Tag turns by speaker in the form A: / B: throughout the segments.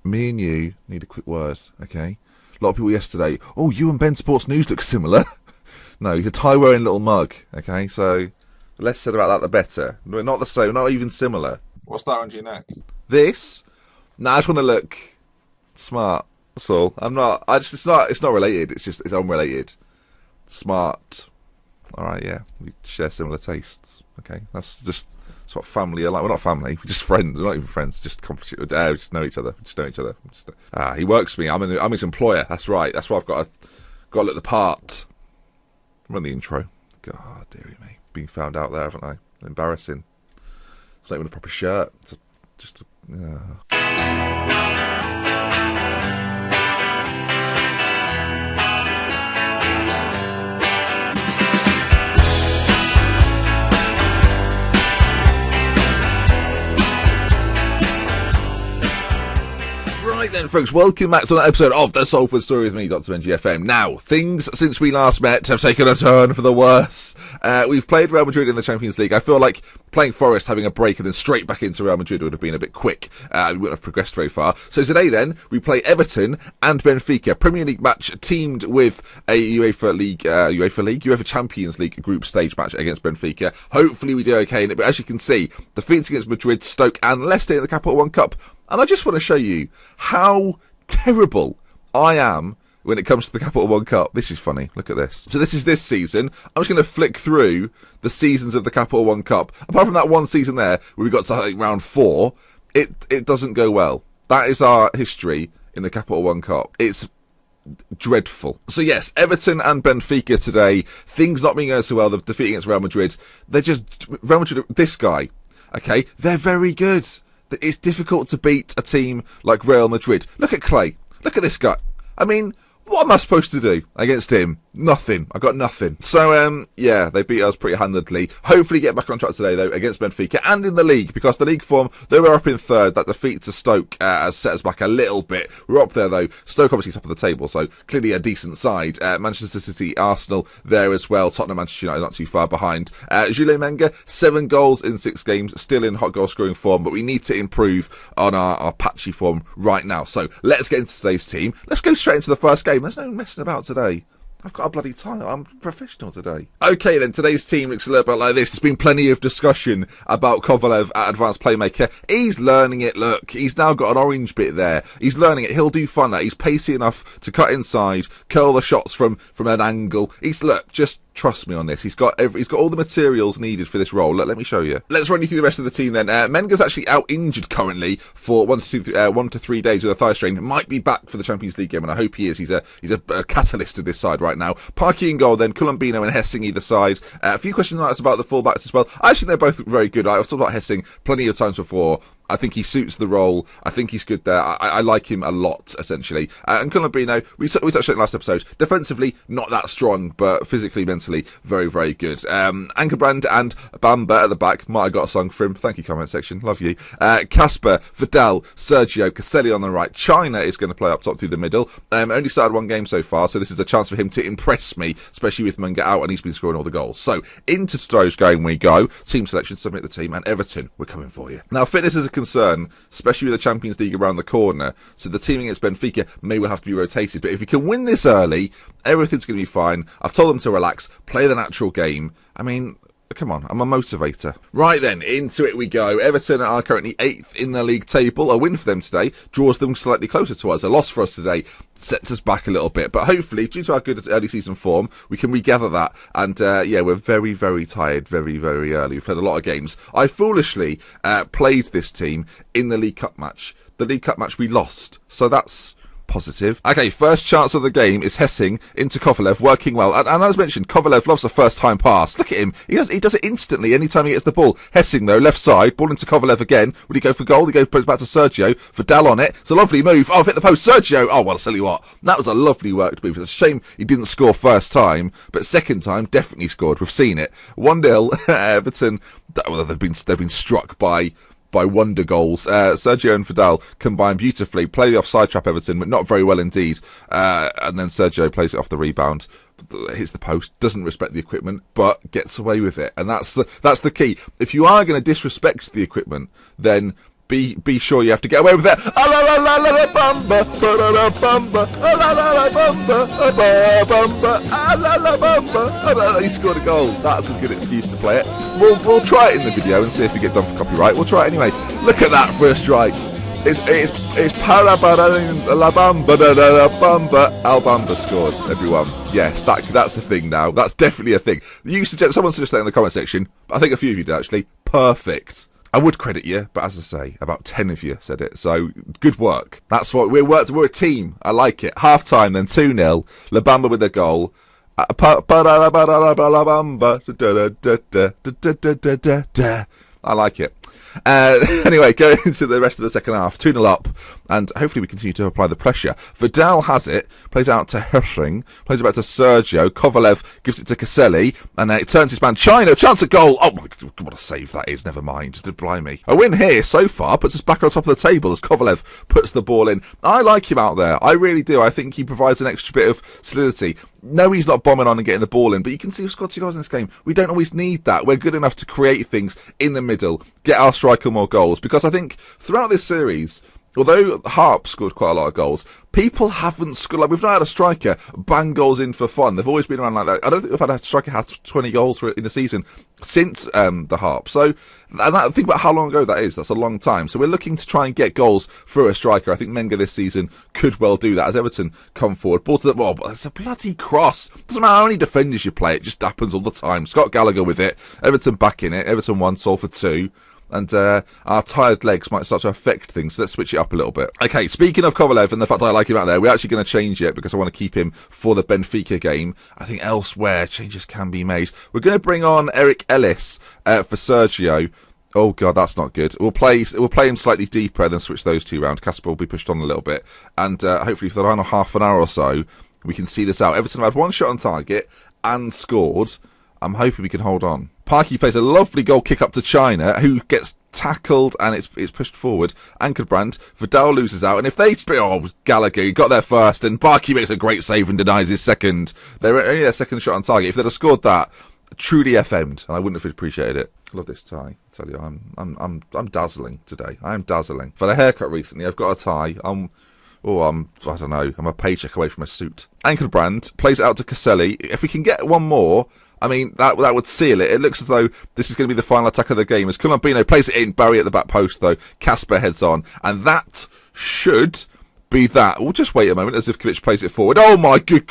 A: me and you need a quick word, okay? A lot of people yesterday, oh, you and Ben Sports News look similar. No, he's a tie-wearing little mug, okay? So, the less said about that, the better. We're not the same, not even similar. What's that around your neck? This? Nah, I just want to look smart. That's all. It's not related. It's unrelated. Smart. Alright, yeah. We share similar tastes. Okay, that's what family are like. We're not family. We're just friends. We're not even friends. We just know each other. He works for me. I'm his employer. That's right. That's why I've got to look the part. Run the intro. God, dearie me. Being found out there, haven't I? Embarrassing. It's not even a proper shirt. It's just a... Right then, folks, welcome back to another episode of the Salford Story with me, Dr. NGFM. Now, things since we last met have taken a turn for the worse. We've played Real Madrid in the Champions League. I feel like playing Forest, having a break, and then straight back into Real Madrid would have been a bit quick. We wouldn't have progressed very far. So today, then, we play Everton and Benfica. Premier League match teamed with a UEFA Champions League group stage match against Benfica. Hopefully we do okay in it. But as you can see, defeats against Madrid, Stoke, and Leicester in the Capital One Cup. And I just want to show you how terrible I am when it comes to the Capital One Cup. This is funny. Look at this. So this is this season. I'm just going to flick through the seasons of the Capital One Cup. Apart from that one season there where we got to round 4, it doesn't go well. That is our history in the Capital One Cup. It's dreadful. So yes, Everton and Benfica today. Things not being going so well. The defeat against Real Madrid. Real Madrid, this guy, okay, they're very good. It's difficult to beat a team like Real Madrid. Look at Clay. Look at this guy. I mean, what am I supposed to do against him? Nothing. I got nothing. So, yeah, they beat us pretty handedly. Hopefully get back on track today, though, against Benfica and in the league, because the league form, they were up in third. That defeat to Stoke has set us back a little bit. We're up there, though. Stoke obviously top of the table, so clearly a decent side. Manchester City, Arsenal there as well. Tottenham, Manchester United not too far behind. Jules Menga, 7 goals in 6 games, still in hot goal scoring form, but we need to improve on our patchy form right now. So let's get into today's team. Let's go straight into the first game. There's no messing about today. I've got a bloody title. I'm professional today. Okay, then, today's team looks a little bit like this. There's been plenty of discussion about Kovalev at Advanced Playmaker. He's learning it, look. He's now got an orange bit there. He's learning it. He'll do fun. He's pacey enough to cut inside, curl the shots from an angle. Just trust me on this. He's got all the materials needed for this role. Let me show you. Let's run you through the rest of the team then. Menga's actually out injured currently for 1 to 3 days with a thigh strain. Might be back for the Champions League game, and I hope he is. He's a catalyst of this side right now. Parky in goal, then Colombino and Hessing either side. A few question marks about the fullbacks as well. I think they're both very good. I've talked about Hessing plenty of times before. I think he suits the role. I think he's good there. I like him a lot, essentially. And Colombino, we touched on it in the last episode. Defensively, not that strong, but physically, mentally, very, very good. Ankerbrand and Bamba at the back. Might have got a song for him. Thank you, comment section. Love you. Casper, Vidal, Sergio, Caselli on the right. China is going to play up top through the middle. Only started 1 game so far, so this is a chance for him to impress me, especially with Menga out, and he's been scoring all the goals. So, into today's game we go. Team selection, submit the team, and Everton, we're coming for you. Now, fitness is a concern, especially with the Champions League around the corner, so the team against Benfica may well have to be rotated, but if we can win this early, everything's going to be fine. I've told them to relax, play the natural game. I mean, come on, I'm a motivator. Right then, into it we go. Everton are currently 8th in the league table. A win for them today draws them slightly closer to us. A loss for us today sets us back a little bit. But hopefully, due to our good early season form, we can regather that. And yeah, we're very, very tired very, very early. We've played a lot of games. I foolishly played this team in the League Cup match. The League Cup match we lost. So that's positive. Okay, first chance of the game is Hessing into Kovalev, working well. And as mentioned, Kovalev loves a first-time pass. Look at him. He does it instantly anytime he gets the ball. Hessing, though, left side, ball into Kovalev again. Would he go for goal? He goes back to Sergio. Vidal on it. It's a lovely move. Oh, I've hit the post. Sergio. Oh, well, I'll tell you what. That was a lovely worked move. It's a shame he didn't score first time, but second time, definitely scored. We've seen it. 1-0. Everton, well, they've been struck by wonder goals. Sergio and Vidal combine beautifully, play the offside trap Everton, but not very well indeed. And then Sergio plays it off the rebound, hits the post, doesn't respect the equipment, but gets away with it. And that's the key. If you are going to disrespect the equipment, then be sure you have to get away with it. He scored a goal. That's a good excuse to play it. We'll try it in the video and see if we get done for copyright. We'll try it anyway. Look at that for a strike. It's Al-Bamba scores, everyone. Yes, that's a thing now. That's definitely a thing. Someone suggested that in the comment section. I think a few of you did, actually. Perfect. I would credit you, but as I say, about 10 of you said it. So, good work. That's what we're a team. I like it. Half time, then 2-0. Labamba with a goal. I like it. Anyway, going into the rest of the second half, 2-0 up, and hopefully we continue to apply the pressure. Vidal has it, plays out to Hessing, plays it back to Sergio, Kovalev gives it to Caselli, and it turns his man China, chance of goal. Oh my God, what a save that is, never mind, blimey. A win here so far puts us back on top of the table as Kovalev puts the ball in. I like him out there, I really do. I think he provides an extra bit of solidity. No, he's not bombing on and getting the ball in, but you can see we've scored 2 goals in this game. We don't always need that. We're good enough to create things in the middle, get our striker more goals, because I think throughout this series, although Harp scored quite a lot of goals, people haven't scored, like, we've not had a striker bang goals in for fun. They've always been around like that. I don't think we've had a striker have 20 goals in the season since the Harp. So, think about how long ago that is. That's a long time. So we're looking to try and get goals through a striker. I think Menga this season could well do that as Everton come forward. Ball to the ball, but it's a bloody cross. Doesn't matter how many defenders you play, it just happens all the time. Scott Gallagher with it. Everton back in it. Everton 1, Salford 2. And our tired legs might start to affect things, so let's switch it up a little bit. Okay, speaking of Kovalev and the fact that I like him out there, we're actually going to change it because I want to keep him for the Benfica game. I think elsewhere changes can be made. We're going to bring on Eric Ellis for Sergio. Oh God, that's not good. We'll play him slightly deeper, then switch those two round. Casper will be pushed on a little bit, and hopefully for the final half an hour or so, we can see this out. Everton have had 1 shot on target and scored. I'm hoping we can hold on. Parky plays a lovely goal kick up to China, who gets tackled and it's pushed forward. Ankerbrand, Vidal loses out, and if they Gallagher got there first, and Parky makes a great save and denies his second. They're only their second shot on target. If they'd have scored that, truly FM'd, and I wouldn't have appreciated it. I love this tie. I tell you, I'm dazzling today. I am dazzling. For the haircut recently, I've got a tie. I don't know. I'm a paycheck away from a suit. Ankerbrand plays it out to Caselli. If we can get one more, I mean, that would seal it. It looks as though this is going to be the final attack of the game. As Colombino plays it in, Barry at the back post, though. Casper heads on. And that should be that. We'll just wait a moment as Ivkovic plays it forward. Oh my good,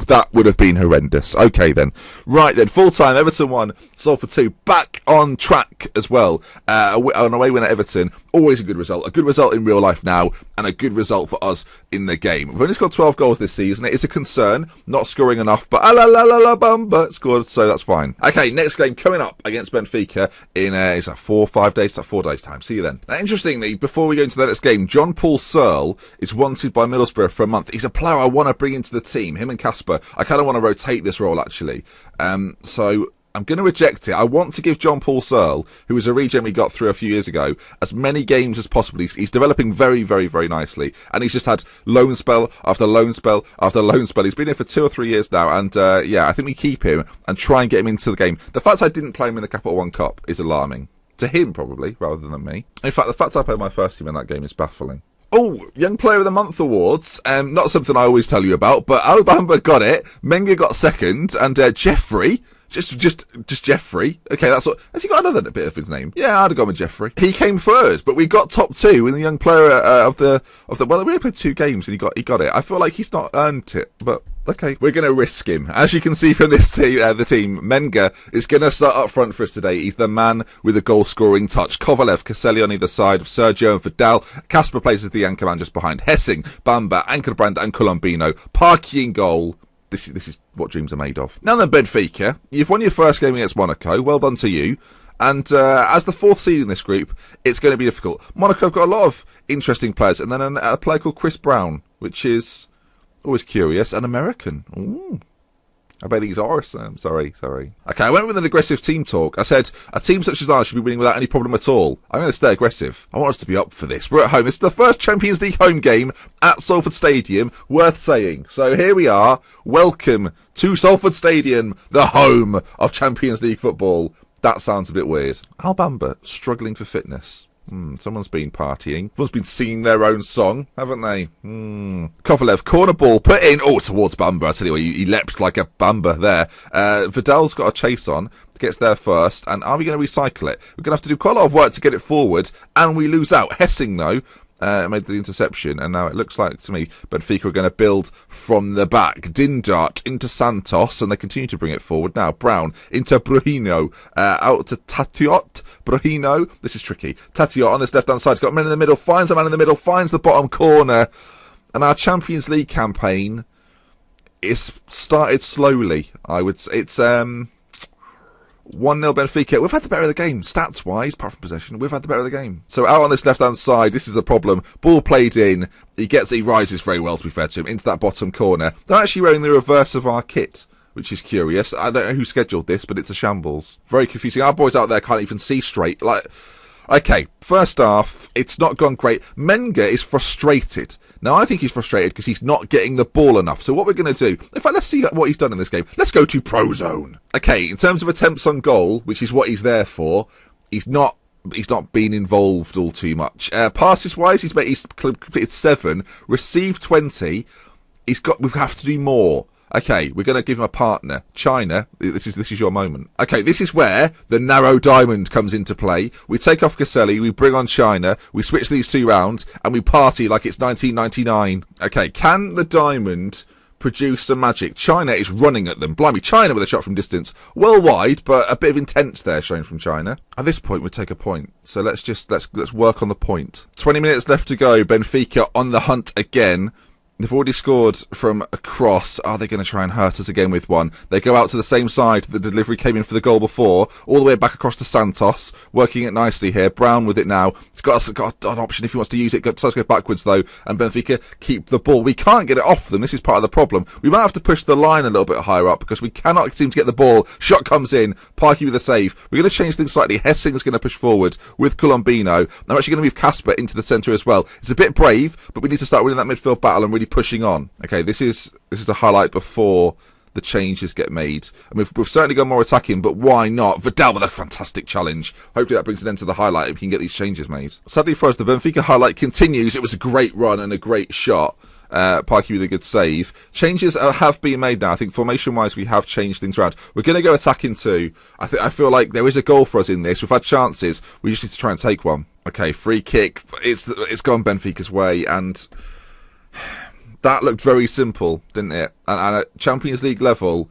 A: that would have been horrendous. Okay then. Right then, full time, Everton 1, Salford 2. Back on track as well. An away win at Everton. Always a good result. A good result in real life now, and a good result for us in the game. We've only scored 12 goals this season. It is a concern, not scoring enough, but Bamba scored, so that's fine. Okay, next game coming up against Benfica in, is that 4 or 5 days? Is that 4 days time? See you then. Now, interestingly, before we go into the next game, John Paul Searle is wanted by Middlesbrough for a month. He's a player I want to bring into the team, him and Casper. I kind of want to rotate this role, actually. So I'm going to reject it. I want to give John Paul Searle, who was a regen we got through a few years ago, as many games as possible. He's developing very, very, very nicely. And he's just had loan spell after loan spell after loan spell. He's been here for 2 or 3 years now. And, yeah, I think we keep him and try and get him into the game. The fact I didn't play him in the Capital One Cup is alarming. To him, probably, rather than me. In fact, the fact I played my first team in that game is baffling. Oh, Young Player of the Month awards. Not something I always tell you about, but Al-Bamba got it. Menga got second, and Jeffrey... Just Jeffrey. Okay, that's what. Has he got another bit of his name? Yeah, I'd have gone with Jeffrey. He came third, but we got top 2 in the Young Player of the. Well, we only played 2 games and he got it. I feel like he's not earned it, but okay, we're going to risk him. As you can see from this team, the team, Menga is going to start up front for us today. He's the man with a goal-scoring touch. Kovalev, Caselli on either side of Sergio and Vidal. Casper plays as the anchor man just behind. Hessing, Bamba, Ankerbrand, and Colombino. Parky in goal. This is what dreams are made of. Now then, Benfica, you've won your first game against Monaco. Well done to you. And as the 4th seed in this group, it's going to be difficult. Monaco have got a lot of interesting players, and then a player called Chris Brown, which is always curious, an American. Ooh. I bet he's ours. Sorry. Okay, I went with an aggressive team talk. I said, a team such as ours should be winning without any problem at all. I'm going to stay aggressive. I want us to be up for this. We're at home. This is the first Champions League home game at Salford Stadium. Worth saying. So here we are. Welcome to Salford Stadium, the home of Champions League football. That sounds a bit weird. Al-Bamba struggling for fitness. Someone's been partying. Someone's been singing their own song, haven't they? Kovalev, corner ball, put in. Oh, towards Bamba. I tell you what, he leapt like a Bamba there. Vidal's got a chase on. Gets there first. And are we going to recycle it? We're going to have to do quite a lot of work to get it forward. And we lose out. Hessing, though, made the interception, and now it looks like to me Benfica are going to build from the back. Dindart into Santos, and they continue to bring it forward now. Brown into Brujino, out to Tatiot. Brujino, this is tricky. Tatiot on this left hand side, got a man in the middle, finds a man in the middle, finds the bottom corner, and our Champions League campaign is started slowly. I would say it's 1-0 Benfica. We've had the better of the game, stats-wise, apart from possession. We've had the better of the game. So out on this left-hand side, this is the problem. Ball played in. He rises very well, to be fair to him, into that bottom corner. They're actually wearing the reverse of our kit, which is curious. I don't know who scheduled this, but it's a shambles. Very confusing. Our boys out there can't even see straight. Okay, first half, it's not gone great. Menga is frustrated. Now, I think he's frustrated because he's not getting the ball enough. So what we're going to do, in fact, let's see what he's done in this game. Let's go to Pro Zone. Okay, in terms of attempts on goal, which is what he's there for, he's not been involved all too much. Passes-wise, he's completed 7, received 20. We have to do more. Okay, we're going to give him a partner. China, this is your moment. Okay, this is where the narrow diamond comes into play. We take off Caselli, we bring on China, we switch these two rounds, and we party like it's 1999. Okay, can the diamond produce some magic? China is running at them. Blimey, China with a shot from distance. Well wide, but a bit of intent there shown from China. At this point, we take a point. So let's work on the point. 20 minutes left to go. Benfica on the hunt again. They've already scored from a cross. Are they going to try and hurt us again with one? They go out to the same side the delivery came in for the goal before. All the way back across to Santos. Working it nicely here. Brown with it now. He's got an option if he wants to use it. Starts to go backwards though. And Benfica keep the ball. We can't get it off them. This is part of the problem. We might have to push the line a little bit higher up because we cannot seem to get the ball. Shot comes in. Parky with a save. We're going to change things slightly. Hessing's going to push forward with Colombino. I'm actually going to move Casper into the centre as well. It's a bit brave, but we need to start winning that midfield battle and really pushing on. Okay, this is the highlight before the changes get made. I mean, we've certainly gone more attacking, but why not? Vidal with a fantastic challenge. Hopefully that brings an end to the highlight and we can get these changes made. Sadly for us, the Benfica highlight continues. It was a great run and a great shot. Parky with a good save. Changes have been made now. I think formation-wise we have changed things around. We're going to go attacking too. I feel like there is a goal for us in this. We've had chances. We just need to try and take one. Okay, free kick. It's gone Benfica's way, and that looked very simple, didn't it? And at Champions League level,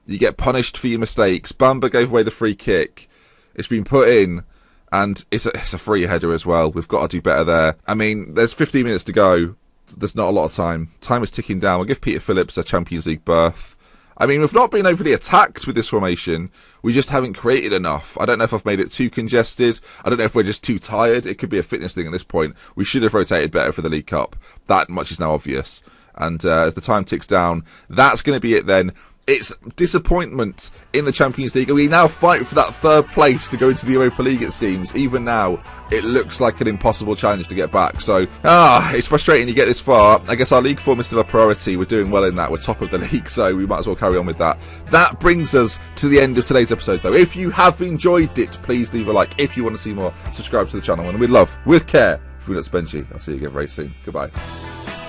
A: you get punished for your mistakes. Bamba gave away the free kick. It's been put in, and it's a free header as well. We've got to do better there. I mean, there's 15 minutes to go. There's not a lot of time. Time is ticking down. We'll give Peter Phillips a Champions League berth. I mean, we've not been overly attacked with this formation. We just haven't created enough. I don't know if I've made it too congested. I don't know if we're just too tired. It could be a fitness thing at this point. We should have rotated better for the League Cup. That much is now obvious. And as the time ticks down, that's going to be it then. It's disappointment in the Champions League. We now fight for that third place to go into the Europa League, it seems. Even now, it looks like an impossible challenge to get back. So, it's frustrating you get this far. I guess our league form is still a priority. We're doing well in that. We're top of the league, so we might as well carry on with that. That brings us to the end of today's episode, though. If you have enjoyed it, please leave a like. If you want to see more, subscribe to the channel. And we'd love, with care, Food Benji. I'll see you again very soon. Goodbye.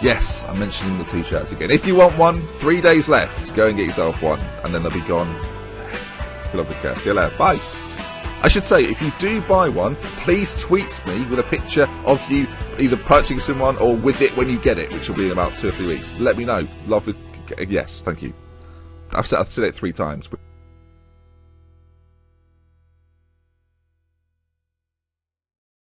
A: Yes, I'm mentioning the t-shirts again. If you want one, 3 days left. Go and get yourself one, and then they'll be gone forever. Love with care. See you later. Bye. I should say, if you do buy one, please tweet me with a picture of you either purchasing one or with it when you get it, which will be in about 2 or 3 weeks. Let me know. Love with... Yes, thank you. I've said it 3 times.